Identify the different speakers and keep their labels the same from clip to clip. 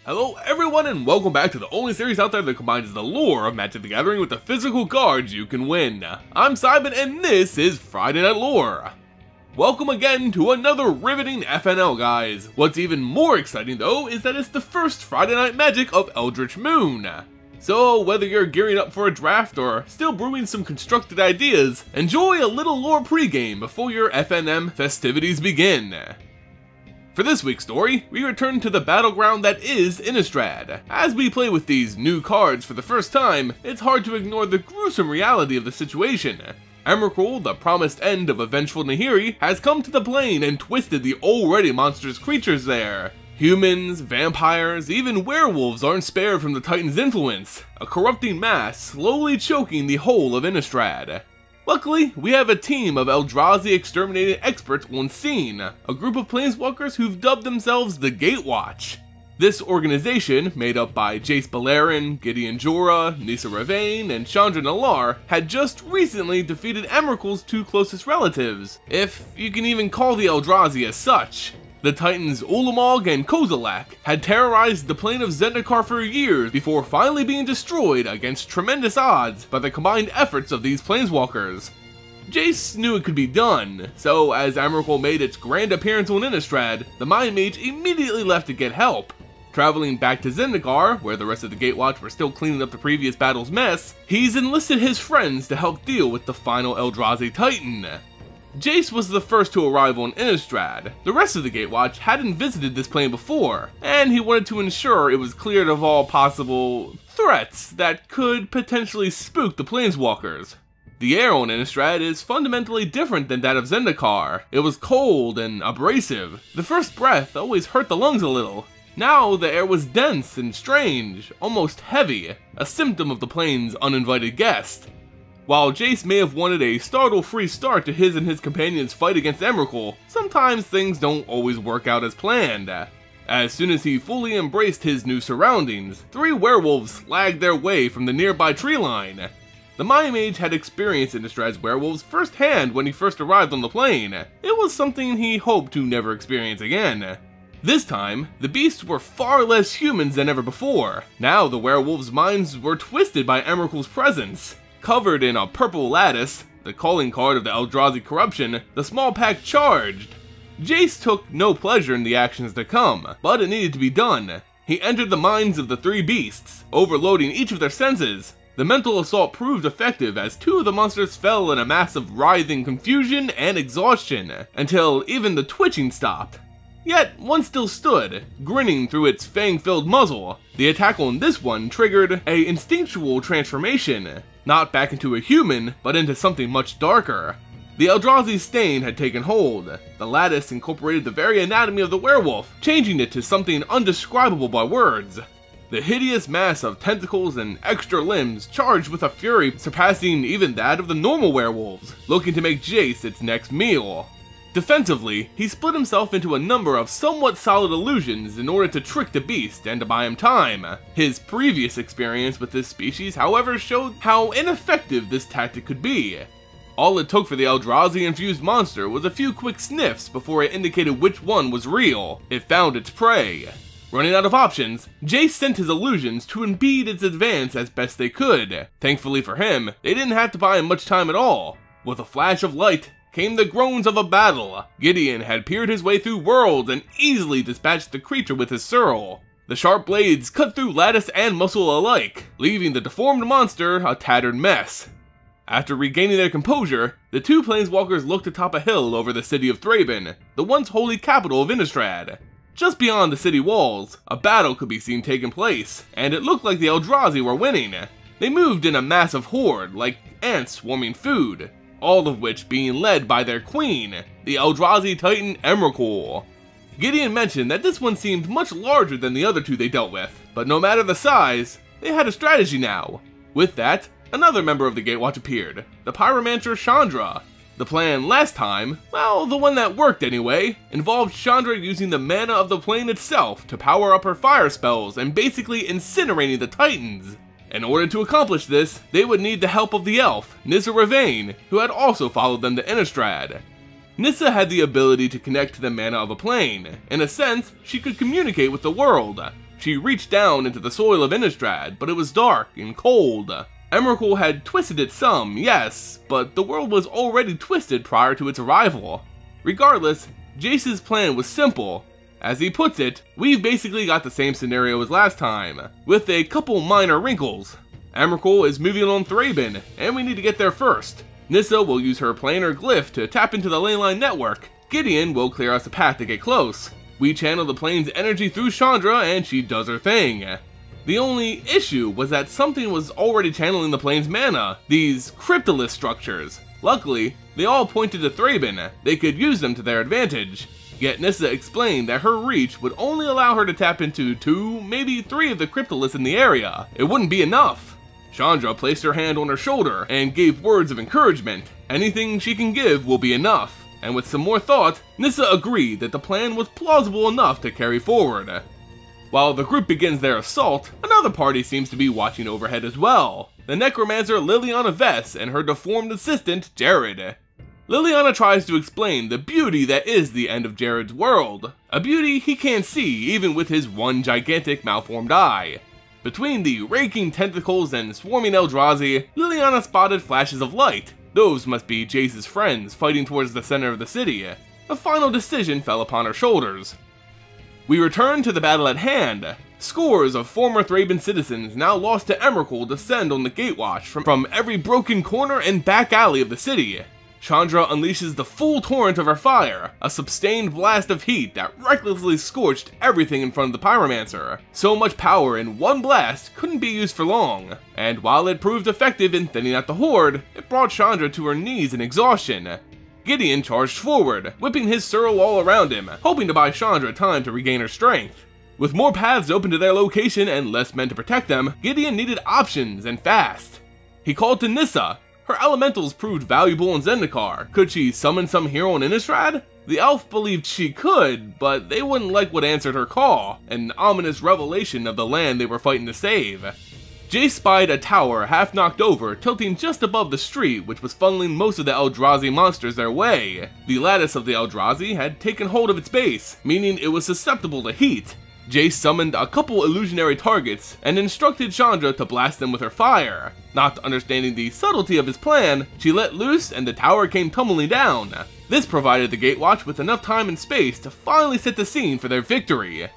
Speaker 1: Hello everyone and welcome back to the only series out there that combines the lore of Magic the Gathering with the physical cards you can win. I'm Simon and this is Friday Night Lore. Welcome again to another riveting FNL, guys. What's even more exciting though is that it's the first Friday Night Magic of Eldritch Moon. So whether you're gearing up for a draft or still brewing some constructed ideas, enjoy a little lore pregame before your FNM festivities begin. For this week's story, we return to the battleground that is Innistrad. As we play with these new cards for the first time, it's hard to ignore the gruesome reality of the situation. Emrakul, the promised end of a vengeful Nahiris, has come to the plane and twisted the already monstrous creatures there. Humans, vampires, even werewolves aren't spared from the Titans' influence, a corrupting mass slowly choking the whole of Innistrad. Luckily, we have a team of Eldrazi exterminating experts on scene, a group of Planeswalkers who've dubbed themselves the Gatewatch. This organization, made up by Jace Beleren, Gideon Jura, Nissa Revane, and Chandra Nalaar, had just recently defeated Emrakul's two closest relatives, if you can even call the Eldrazi as such. The Titans Ulamog and Kozilek had terrorized the plane of Zendikar for years before finally being destroyed against tremendous odds by the combined efforts of these Planeswalkers. Jace knew it could be done, so as Emrakul made its grand appearance on Innistrad, the Mind Mage immediately left to get help. Traveling back to Zendikar, where the rest of the Gatewatch were still cleaning up the previous battle's mess, he's enlisted his friends to help deal with the final Eldrazi Titan. Jace was the first to arrive on Innistrad. The rest of the Gatewatch hadn't visited this plane before, and he wanted to ensure it was cleared of all possible threats that could potentially spook the Planeswalkers. The air on Innistrad is fundamentally different than that of Zendikar. It was cold and abrasive. The first breath always hurt the lungs a little. Now the air was dense and strange, almost heavy, a symptom of the plane's uninvited guest. While Jace may have wanted a startle-free start to his and his companions' fight against Emrakul, sometimes things don't always work out as planned. As soon as he fully embraced his new surroundings, three werewolves slagged their way from the nearby tree line. The Mind Mage had experienced Innistrad's werewolves firsthand when he first arrived on the plane. It was something he hoped to never experience again. This time, the beasts were far less humans than ever before. Now the werewolves' minds were twisted by Emrakul's presence. Covered in a purple lattice, the calling card of the Eldrazi corruption, the small pack charged. Jace took no pleasure in the actions to come, but it needed to be done. He entered the minds of the three beasts, overloading each of their senses. The mental assault proved effective as two of the monsters fell in a mass of writhing confusion and exhaustion, until even the twitching stopped. Yet, one still stood, grinning through its fang-filled muzzle. The attack on this one triggered a instinctual transformation, not back into a human, but into something much darker. The Eldrazi stain had taken hold. The lattice incorporated the very anatomy of the werewolf, changing it to something undescribable by words. The hideous mass of tentacles and extra limbs charged with a fury surpassing even that of the normal werewolves, looking to make Jace its next meal. Defensively, he split himself into a number of somewhat solid illusions in order to trick the beast and to buy him time. His previous experience with this species, however, showed how ineffective this tactic could be. All it took for the Eldrazi-infused monster was a few quick sniffs before it indicated which one was real. It found its prey. Running out of options, Jace sent his illusions to impede its advance as best they could. Thankfully for him, they didn't have to buy him much time at all. With a flash of light, came the groans of a battle. Gideon had peered his way through worlds and easily dispatched the creature with his Surl. The sharp blades cut through lattice and muscle alike, leaving the deformed monster a tattered mess. After regaining their composure, the two Planeswalkers looked atop a hill over the city of Thraben, the once holy capital of Innistrad. Just beyond the city walls, a battle could be seen taking place, and it looked like the Eldrazi were winning. They moved in a massive horde, like ants swarming food, all of which being led by their queen, the Eldrazi Titan Emrakul. Gideon mentioned that this one seemed much larger than the other two they dealt with, but no matter the size, they had a strategy now. With that, another member of the Gatewatch appeared, the Pyromancer Chandra. The plan last time, well, the one that worked anyway, involved Chandra using the mana of the plane itself to power up her fire spells and basically incinerating the Titans. In order to accomplish this, they would need the help of the elf, Nissa Revane, who had also followed them to Innistrad. Nissa had the ability to connect to the mana of a plane. In a sense, she could communicate with the world. She reached down into the soil of Innistrad, but it was dark and cold. Emrakul had twisted it some, yes, but the world was already twisted prior to its arrival. Regardless, Jace's plan was simple. As he puts it, we've basically got the same scenario as last time, with a couple minor wrinkles. Emrakul is moving on Thraben, and we need to get there first. Nissa will use her planar glyph to tap into the leyline network. Gideon will clear us a path to get close. We channel the plane's energy through Chandra, and she does her thing. The only issue was that something was already channeling the plane's mana, these cryptolith structures. Luckily, they all pointed to Thraben. They could use them to their advantage. Yet Nissa explained that her reach would only allow her to tap into 2, maybe 3 of the cryptoliths in the area. It wouldn't be enough. Chandra placed her hand on her shoulder and gave words of encouragement. Anything she can give will be enough. And with some more thought, Nissa agreed that the plan was plausible enough to carry forward. While the group begins their assault, another party seems to be watching overhead as well. The necromancer Liliana Vess and her deformed assistant, Jared. Liliana tries to explain the beauty that is the end of Jared's world. A beauty he can't see even with his one gigantic malformed eye. Between the raking tentacles and swarming Eldrazi, Liliana spotted flashes of light. Those must be Jace's friends fighting towards the center of the city. A final decision fell upon her shoulders. We return to the battle at hand. Scores of former Thraben citizens now lost to Emrakul descend on the Gatewatch from every broken corner and back alley of the city. Chandra unleashes the full torrent of her fire, a sustained blast of heat that recklessly scorched everything in front of the Pyromancer. So much power in one blast couldn't be used for long, and while it proved effective in thinning out the horde, it brought Chandra to her knees in exhaustion. Gideon charged forward, whipping his Suro all around him, hoping to buy Chandra time to regain her strength. With more paths open to their location and less men to protect them, Gideon needed options, and fast. He called to Nissa. Her elementals proved valuable in Zendikar. Could she summon some hero in Innistrad? The elf believed she could, but they wouldn't like what answered her call, an ominous revelation of the land they were fighting to save. Jace spied a tower half knocked over, tilting just above the street, which was funneling most of the Eldrazi monsters their way. The lattice of the Eldrazi had taken hold of its base, meaning it was susceptible to heat. Jace summoned a couple illusionary targets and instructed Chandra to blast them with her fire. Not understanding the subtlety of his plan, she let loose and the tower came tumbling down. This provided the Gatewatch with enough time and space to finally set the scene for their victory.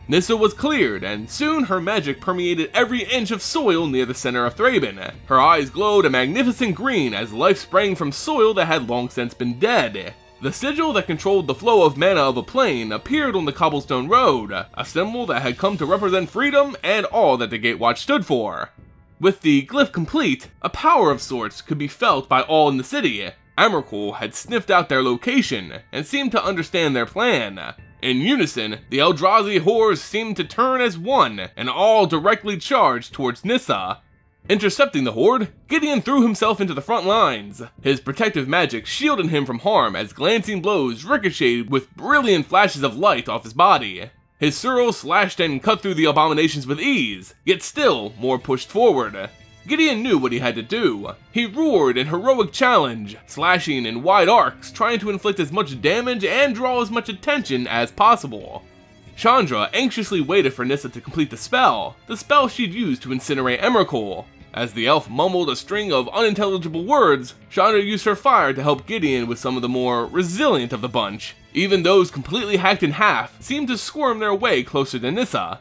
Speaker 1: Nissa was cleared, and soon her magic permeated every inch of soil near the center of Thraben. Her eyes glowed a magnificent green as life sprang from soil that had long since been dead. The sigil that controlled the flow of mana of a plane appeared on the cobblestone road, a symbol that had come to represent freedom and all that the Gatewatch stood for. With the glyph complete, a power of sorts could be felt by all in the city. Emrakul had sniffed out their location and seemed to understand their plan. In unison, the Eldrazi horrors seemed to turn as one and all directly charged towards Nissa. Intercepting the horde, Gideon threw himself into the front lines. His protective magic shielded him from harm as glancing blows ricocheted with brilliant flashes of light off his body. His Suro slashed and cut through the abominations with ease, yet still more pushed forward. Gideon knew what he had to do. He roared in heroic challenge, slashing in wide arcs, trying to inflict as much damage and draw as much attention as possible. Chandra anxiously waited for Nissa to complete the spell she'd used to incinerate Emrakul. As the elf mumbled a string of unintelligible words, Chandra used her fire to help Gideon with some of the more resilient of the bunch. Even those completely hacked in half seemed to squirm their way closer to Nissa.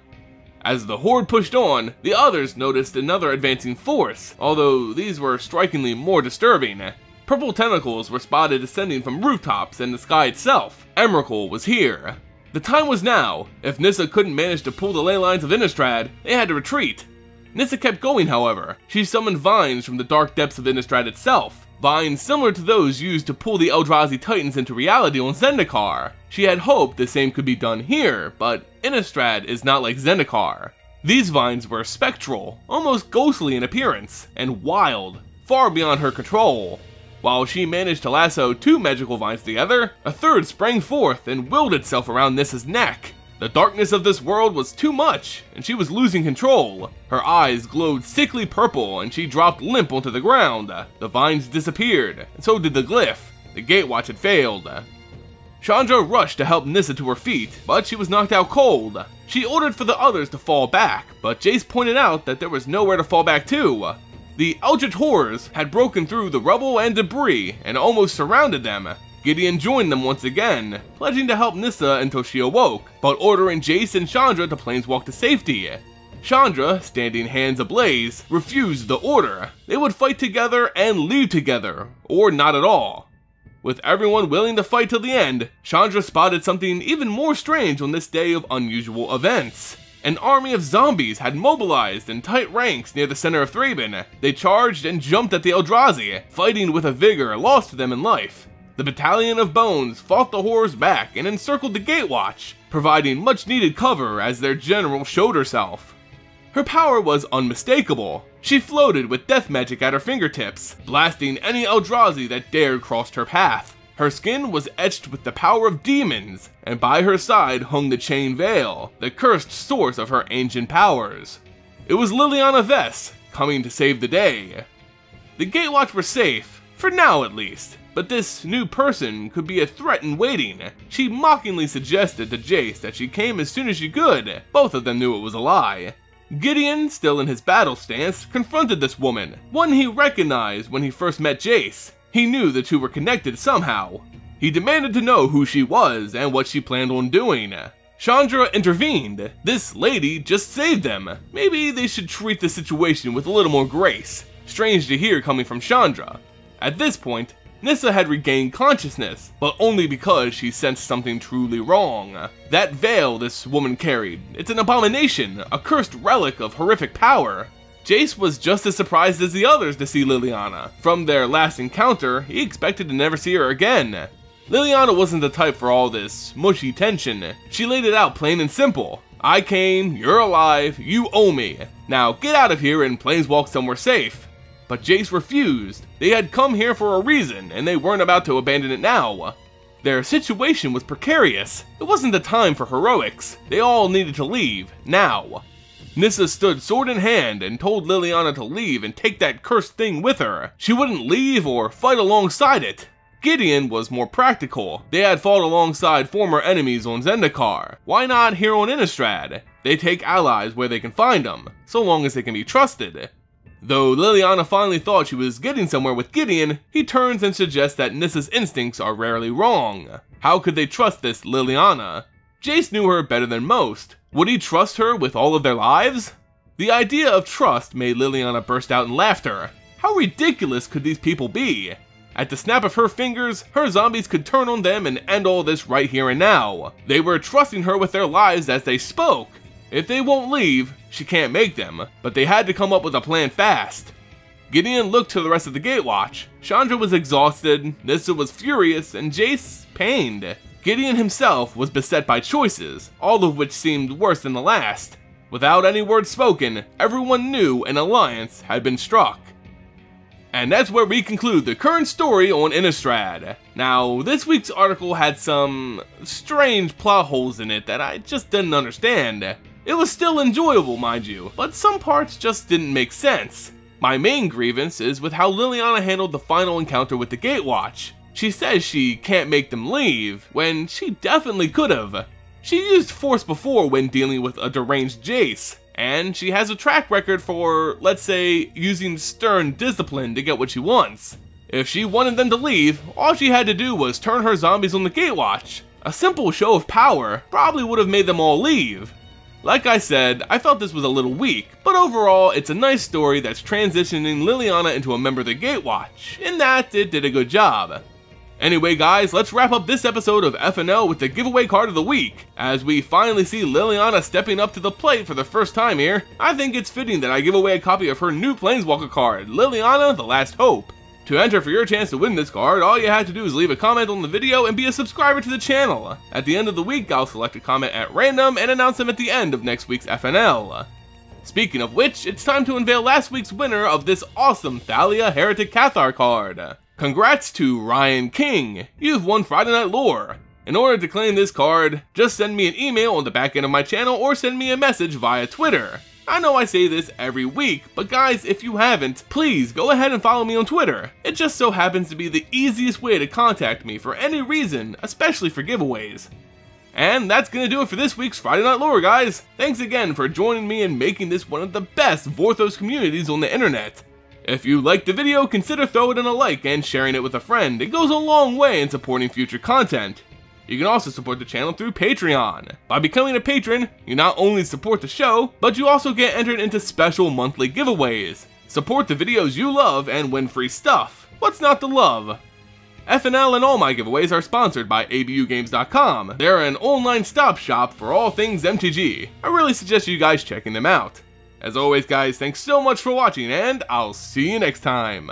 Speaker 1: As the horde pushed on, the others noticed another advancing force, although these were strikingly more disturbing. Purple tentacles were spotted descending from rooftops and the sky itself. Emrakul was here. The time was now. If Nissa couldn't manage to pull the ley lines of Innistrad, they had to retreat. Nissa kept going, however. She summoned vines from the dark depths of Innistrad itself. Vines similar to those used to pull the Eldrazi Titans into reality on Zendikar. She had hoped the same could be done here, but Innistrad is not like Zendikar. These vines were spectral, almost ghostly in appearance, and wild, far beyond her control. While she managed to lasso 2 magical vines together, a third sprang forth and willed itself around Nissa's neck. The darkness of this world was too much, and she was losing control. Her eyes glowed sickly purple, and she dropped limp onto the ground. The vines disappeared, and so did the glyph. The Gatewatch had failed. Chandra rushed to help Nissa to her feet, but she was knocked out cold. She ordered for the others to fall back, but Jace pointed out that there was nowhere to fall back to. The Eldritch horrors had broken through the rubble and debris and almost surrounded them. Gideon joined them once again, pledging to help Nissa until she awoke, but ordering Jace and Chandra to planeswalk to safety. Chandra, standing hands ablaze, refused the order. They would fight together and leave together, or not at all. With everyone willing to fight till the end, Chandra spotted something even more strange on this day of unusual events. An army of zombies had mobilized in tight ranks near the center of Thraben. They charged and jumped at the Eldrazi, fighting with a vigor lost to them in life. The Battalion of Bones fought the horrors back and encircled the Gatewatch, providing much needed cover as their general showed herself. Her power was unmistakable. She floated with death magic at her fingertips, blasting any Eldrazi that dared cross her path. Her skin was etched with the power of demons, and by her side hung the Chain Veil, the cursed source of her ancient powers. It was Liliana Vess, coming to save the day. The Gatewatch were safe, for now at least, but this new person could be a threat in waiting. She mockingly suggested to Jace that she came as soon as she could. Both of them knew it was a lie. Gideon, still in his battle stance, confronted this woman, one he recognized when he first met Jace. He knew the two were connected somehow. He demanded to know who she was and what she planned on doing. Chandra intervened. This lady just saved them. Maybe they should treat the situation with a little more grace. Strange to hear coming from Chandra. At this point, Nissa had regained consciousness, but only because she sensed something truly wrong. That veil this woman carried, it's an abomination, a cursed relic of horrific power. Jace was just as surprised as the others to see Liliana. From their last encounter, he expected to never see her again. Liliana wasn't the type for all this mushy tension. She laid it out plain and simple. I came, you're alive, you owe me. Now get out of here and planeswalk somewhere safe. But Jace refused. They had come here for a reason, and they weren't about to abandon it now. Their situation was precarious. It wasn't the time for heroics. They all needed to leave, now. Nissa stood sword in hand and told Liliana to leave and take that cursed thing with her. She wouldn't leave or fight alongside it. Gideon was more practical. They had fought alongside former enemies on Zendikar. Why not here on Innistrad? They take allies where they can find them, so long as they can be trusted. Though Liliana finally thought she was getting somewhere with Gideon, he turns and suggests that Nissa's instincts are rarely wrong. How could they trust this Liliana? Jace knew her better than most. Would he trust her with all of their lives? The idea of trust made Liliana burst out in laughter. How ridiculous could these people be? At the snap of her fingers, her zombies could turn on them and end all this right here and now. They were trusting her with their lives as they spoke. If they won't leave, she can't make them, but they had to come up with a plan fast. Gideon looked to the rest of the Gatewatch. Chandra was exhausted, Nissa was furious, and Jace pained. Gideon himself was beset by choices, all of which seemed worse than the last. Without any words spoken, everyone knew an alliance had been struck. And that's where we conclude the current story on Innistrad. Now, this week's article had some strange plot holes in it that I just didn't understand. It was still enjoyable, mind you, but some parts just didn't make sense. My main grievance is with how Liliana handled the final encounter with the Gatewatch. She says she can't make them leave, when she definitely could've. She used force before when dealing with a deranged Jace, and she has a track record for, let's say, using stern discipline to get what she wants. If she wanted them to leave, all she had to do was turn her zombies on the Gatewatch. A simple show of power probably would have made them all leave. Like I said, I felt this was a little weak, but overall, it's a nice story that's transitioning Liliana into a member of the Gatewatch, in that it did a good job. Anyway guys, let's wrap up this episode of FNL with the giveaway card of the week. As we finally see Liliana stepping up to the plate for the first time here, I think it's fitting that I give away a copy of her new Planeswalker card, Liliana the Last Hope. To enter for your chance to win this card, all you have to do is leave a comment on the video and be a subscriber to the channel. At the end of the week, I'll select a comment at random and announce them at the end of next week's FNL. Speaking of which, it's time to unveil last week's winner of this awesome Thalia Heretic Cathar card. Congrats to Ryan King, you've won Friday Night Lore. In order to claim this card, just send me an email on the back end of my channel or send me a message via Twitter. I know I say this every week, but guys, if you haven't, please go ahead and follow me on Twitter. It just so happens to be the easiest way to contact me for any reason, especially for giveaways. And that's gonna do it for this week's Friday Night Lore, guys. Thanks again for joining me in making this one of the best Vorthos communities on the internet. If you liked the video, consider throwing in a like and sharing it with a friend. It goes a long way in supporting future content. You can also support the channel through Patreon. By becoming a patron, you not only support the show, but you also get entered into special monthly giveaways. Support the videos you love and win free stuff. What's not to love? FNL and all my giveaways are sponsored by abugames.com. They're an online stop shop for all things MTG. I really suggest you guys checking them out. As always guys, thanks so much for watching and I'll see you next time.